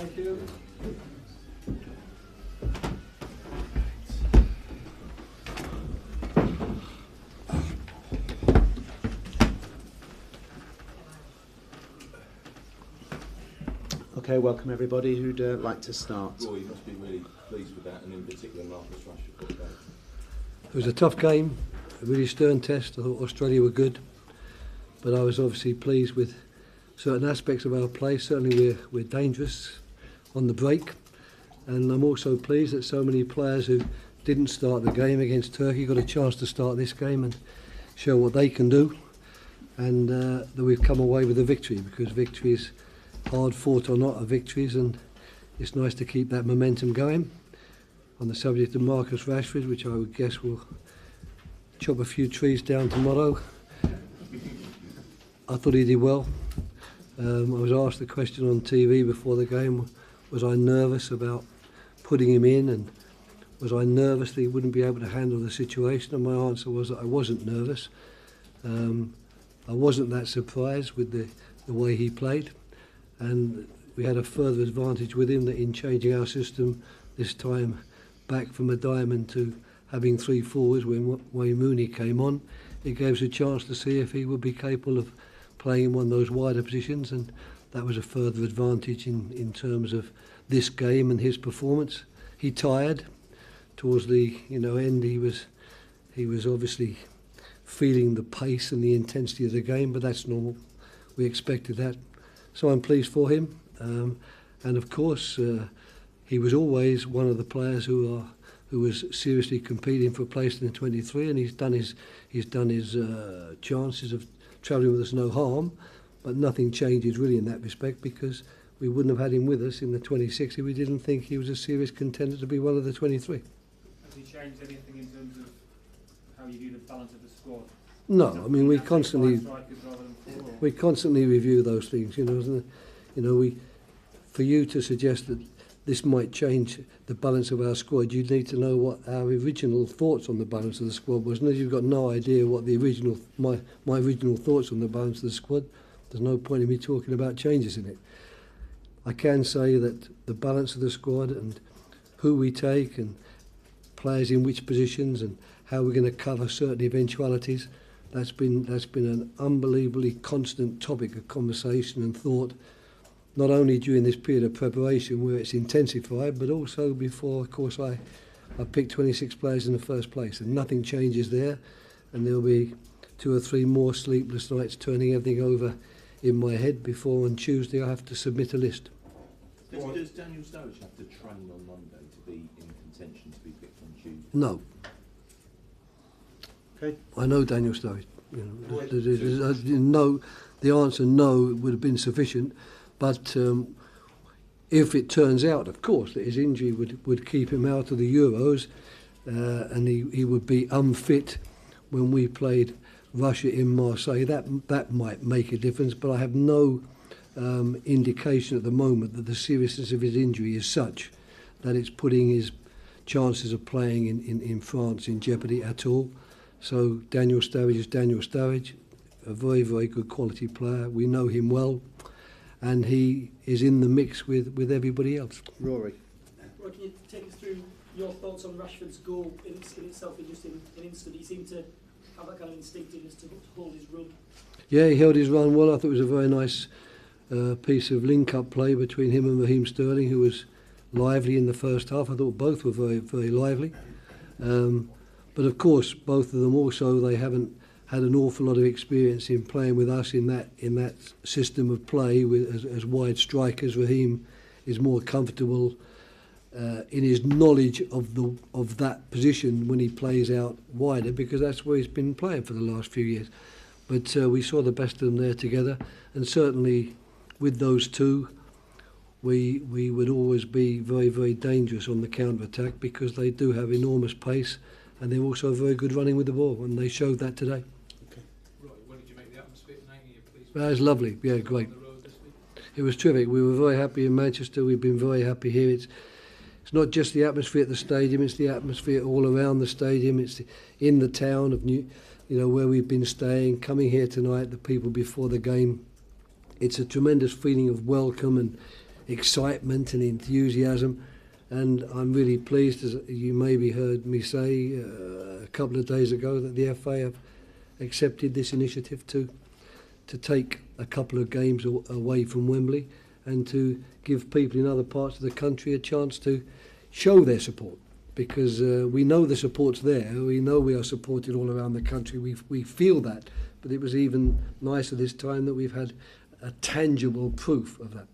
Thank you. Okay, welcome everybody. Who'd like to start? Roy, you must be really pleased with that, and in particular Marcus Rashford. It was a tough game, a really stern test. I thought Australia were good, but I was obviously pleased with certain aspects of our play. Certainly we're dangerous on the break, and I'm also pleased that so many players who didn't start the game against Turkey got a chance to start this game and show what they can do, and that we've come away with a victory, because victories, hard fought or not, are victories, and it's nice to keep that momentum going. On the subject of Marcus Rashford, which I would guess will chop a few trees down tomorrow, I thought he did well. I was asked the question on TV before the game, was I nervous about putting him in, and was I nervous that he wouldn't be able to handle the situation? And my answer was that I wasn't nervous. I wasn't that surprised with the way he played, and we had a further advantage with him that in changing our system this time back from a diamond to having three forwards when Wayne Mooney came on, it gave us a chance to see if he would be capable of playing in one of those wider positions, and that was a further advantage in terms of this game and his performance. He tired towards the end. He was obviously feeling the pace and the intensity of the game, but that's normal. We expected that. So I'm pleased for him, and of course he was always one of the players who was seriously competing for a place in the 23, and he's done his chances of travelling with us no harm, but nothing changes really in that respect, because we wouldn't have had him with us in the 26 if we didn't think he was a serious contender to be one of the 23. Has he changed anything in terms of how you view the balance of the squad? No, I mean we constantly review those things. For you to suggest that this might change the balance of our squad, you need to know what our original thoughts on the balance of the squad was. And if you've got no idea what the my original thoughts on the balance of the squad, there's no point in me talking about changes in it. I can say that the balance of the squad and who we take and players in which positions and how we're going to cover certain eventualities, that's been an unbelievably constant topic of conversation and thought, not only during this period of preparation where it's intensified, but also before, of course, I picked 26 players in the first place, and nothing changes there, and there'll be 2 or 3 more sleepless nights turning everything over in my head before on Tuesday I have to submit a list. Does Daniel Sturridge have to train on Monday to be in contention to be picked on Tuesday? No. Okay. I know Daniel Sturridge. No, the answer no would have been sufficient, but if it turns out, of course, that his injury would keep him out of the Euros, and he would be unfit when we played Russia in Marseille, that might make a difference, but I have no indication at the moment that the seriousness of his injury is such that it's putting his chances of playing in France in jeopardy at all. So Daniel Sturridge is Daniel Sturridge, a very, very good quality player. We know him well, and he is in the mix with everybody else. Rory. Roy, can you take us through your thoughts on Rashford's goal in itself, in just an instant? He seemed to have that kind of instinctiveness to hold his run. Yeah, he held his run well. I thought it was a very nice piece of link-up play between him and Raheem Sterling, who was lively in the first half. I thought both were very, very lively. But of course, both of them also, they haven't had an awful lot of experience in playing with us in that system of play with as wide strikers. Raheem is more comfortable in his knowledge of that position when he plays out wider, because that's where he's been playing for the last few years. But we saw the best of them there together, and certainly with those two, we would always be very, very dangerous on the counter-attack, because they do have enormous pace, and they're also very good running with the ball, and they showed that today. Okay. Roy, what did you make the atmosphere tonight? That was lovely. Yeah, great. It was terrific. We were very happy in Manchester. We've been very happy here. It's not just the atmosphere at the stadium, it's the atmosphere all around the stadium. It's in the town of where we've been staying, coming here tonight, the people before the game. It's a tremendous feeling of welcome and excitement and enthusiasm. And I'm really pleased, as you maybe heard me say a couple of days ago, that the FA have accepted this initiative to take a couple of games away from Wembley and to give people in other parts of the country a chance to show their support. Because we know the support's there, we know we are supported all around the country, we feel that. But it was even nicer this time that we've had a tangible proof of that.